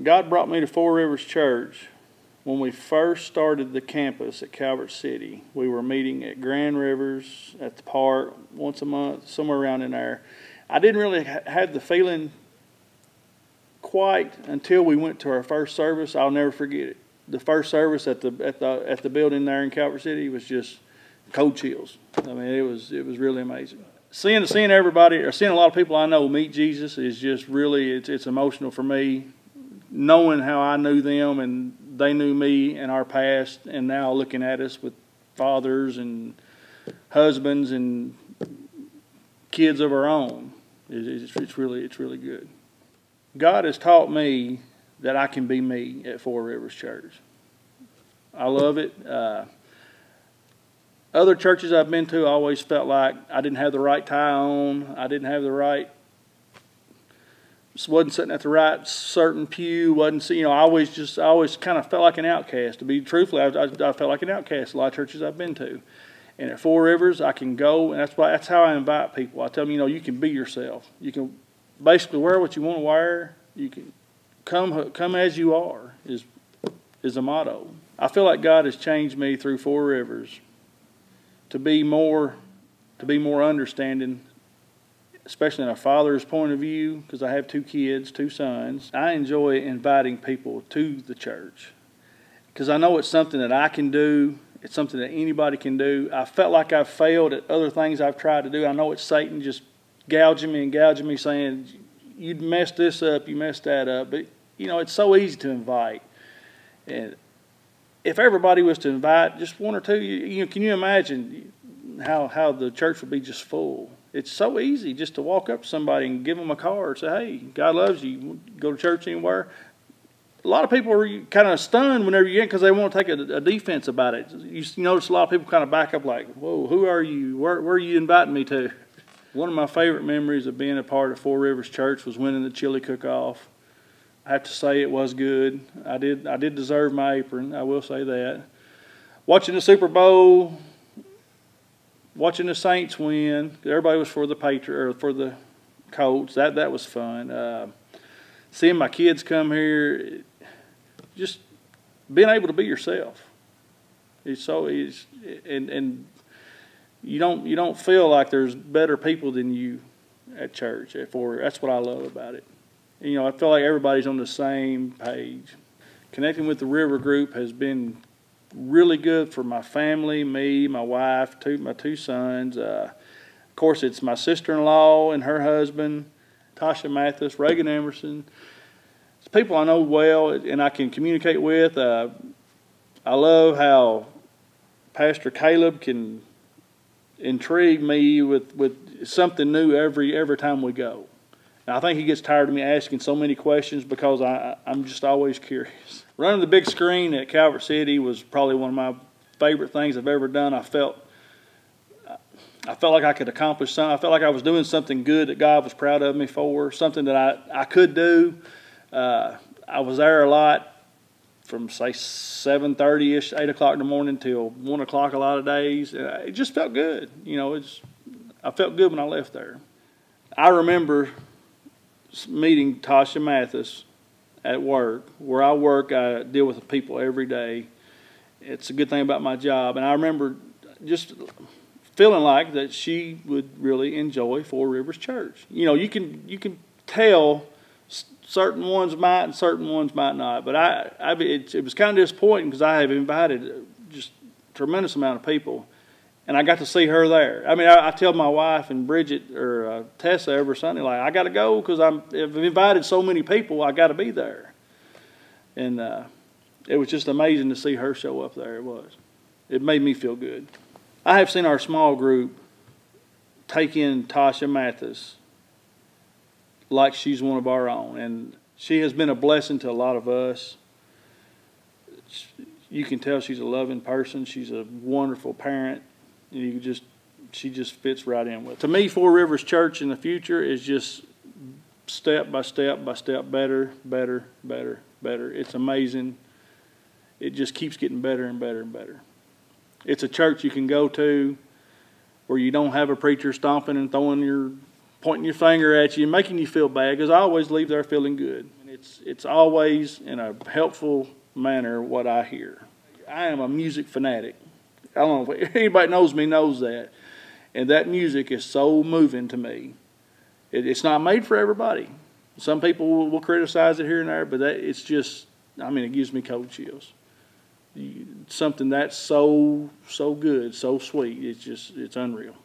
God brought me to Four Rivers Church when we first started the campus at Calvert City. We were meeting at Grand Rivers at the park once a month, somewhere around in there. I didn't really have the feeling quite until we went to our first service. I'll never forget it. The first service at the building there in Calvert City was just cold chills. I mean, it was really amazing. Seeing everybody, or seeing a lot of people I know meet Jesus is just really, it's emotional for me. Knowing how I knew them and they knew me in our past, and now looking at us with fathers and husbands and kids of our own, it's really good. God has taught me that I can be me at Four Rivers Church. I love it. Other churches I've been to, I always felt like I didn't have the right tie on. I didn't have the right, wasn't sitting at the right certain pew. Wasn't, I always kind of felt like an outcast. To be truthful, I felt like an outcast a lot of churches I've been to. And at Four Rivers, I can go, and that's how I invite people. I tell them, you can be yourself. You can basically wear what you want to wear. You can come as you are is a motto. I feel like God has changed me through Four Rivers to be more understanding, especially in a father's point of view, because I have two kids, two sons. I enjoy inviting people to the church because I know it's something that I can do. It's something that anybody can do. I felt like I've failed at other things I've tried to do. I know it's Satan just gouging me, saying, you messed this up, you messed that up. But, it's so easy to invite. And if everybody was to invite just one or two, can you imagine how the church would be just full? It's so easy just to walk up to somebody and give them a card, say, hey, God loves you, go to church anywhere. A lot of people are kind of stunned whenever you get because they want to take a defense about it. You notice a lot of people kind of back up like, whoa, who are you? Where are you inviting me to? One of my favorite memories of being a part of Four Rivers Church was winning the chili cook-off. I have to say it was good. I did deserve my apron, I will say that. Watching the Super Bowl, watching the Saints win, everybody was for the Colts. That was fun. Seeing my kids come here, just being able to be yourself. And you don't feel like there's better people than you at church. That's what I love about it. I feel like everybody's on the same page. Connecting with the River Group has been really good for my family, me, my wife, my two sons. Of course, it's my sister-in-law and her husband, Tasha Mathis, Reagan Emerson. It's people I know well and I can communicate with. I love how Pastor Caleb can intrigue me with something new every time we go. And I think he gets tired of me asking so many questions because I'm just always curious. Running the big screen at Calvert City was probably one of my favorite things I've ever done. I felt like I could accomplish something. I felt like I was doing something good that God was proud of me for, something that I could do. I was there a lot from, say, 7:30-ish, 8 o'clock in the morning till 1 o'clock a lot of days. It just felt good. I felt good when I left there. I remember meeting Tasha Mathis at work. Where I work, I deal with people every day. It's a good thing about my job. And I remember just feeling like that she would really enjoy Four Rivers Church. You can tell certain ones might and certain ones might not. But it was kind of disappointing because I have invited just a tremendous amount of people. And I got to see her there. I mean, I tell my wife and Bridget or Tessa every Sunday, like, I got to go because I've invited so many people, I got to be there. And it was just amazing to see her show up there. It was. It made me feel good. I have seen our small group take in Tasha Mathis like she's one of our own. And she has been a blessing to a lot of us. You can tell she's a loving person. She's a wonderful parent. She just fits right in with it. To me, Four Rivers Church in the future is just step by step by step better. It's amazing. It just keeps getting better and better and better. It's a church you can go to where you don't have a preacher stomping and pointing your finger at you and making you feel bad, because I always leave there feeling good. it's always in a helpful manner what I hear. I am a music fanatic. I don't know if anybody knows me knows that. And that music is so moving to me. It's not made for everybody. Some people will criticize it here and there, but it's just, I mean, it gives me cold chills. Something that's so good, so sweet, it's unreal.